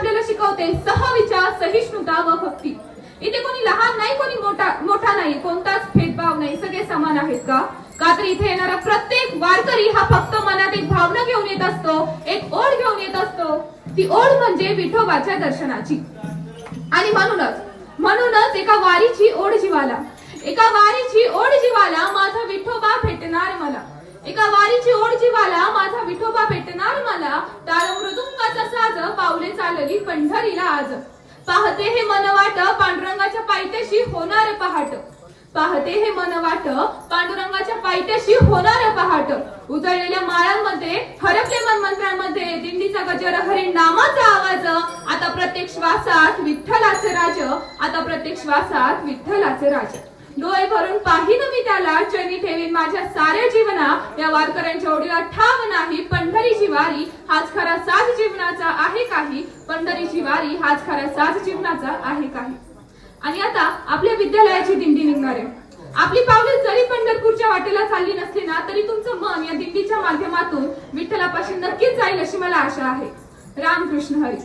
आपल्याला शिकवते सहविचार, सहिष्णुता व भक्ती. इथे कोणी लहान नाही, कोणी मोठा नाही, कोणताच भेदभाव नाही, सगळे समान आहेत का? का तर इथे येणारा प्रत्येक वारकरी हा फक्त मनात एक भावना घेऊन येत असतो, एक ओढ घेऊन येत असतो. ती ओढ म्हणजे विठोबाच्या दर्शनाची. आणि म्हणूनच एका वारीची ओढ जीवाला, एका वारीची ओढ जीवाला माझा विठोबा भेटणार मला. एका वारीची ओढ जीवाला माझा विठोबा भेटणार मला. टाळ मृदुंगाचा साज पावले चालली पंढरीला आज. पाहते हे मन वाट पांडुरंगाच्या पायथ्याशी होणार पहाट. पाहते हे मन वाट पांडुरंगाच्या पायथ्याशी होणार पहाट. उजळलेल्या माळांमध्ये, हरपले मनमंत्रांमध्ये दिंडीचा गजर, हरी नामाचा आवाज. आता प्रत्येक श्वासात विठ्ठलाचे राज. आता प्रत्येक श्वासात विठ्ठलाचे राज. डोळे भरून पाहिन मी त्याला, चरणी ठेवीन माझ्या साऱ्या जीवना. या वारकऱ्यांच्या ओढीला ठाव नाही, पंढरीची वारी हाच खरा साज जीवनाचा आहे काही. पंढरीची वारी हाच खरा साज जीवनाचा आहे काही. आणि आता आपल्या विद्यालयाची दिंडी निघणार आहे. आपली पावले जरी पंढरपूरच्या वाटेला चालली नसली ना, तरी तुमचं मन या दिंडीच्या माध्यमातून विठ्ठलापाशी नक्कीच जाईल अशी मला आशा आहे. रामकृष्ण हरी.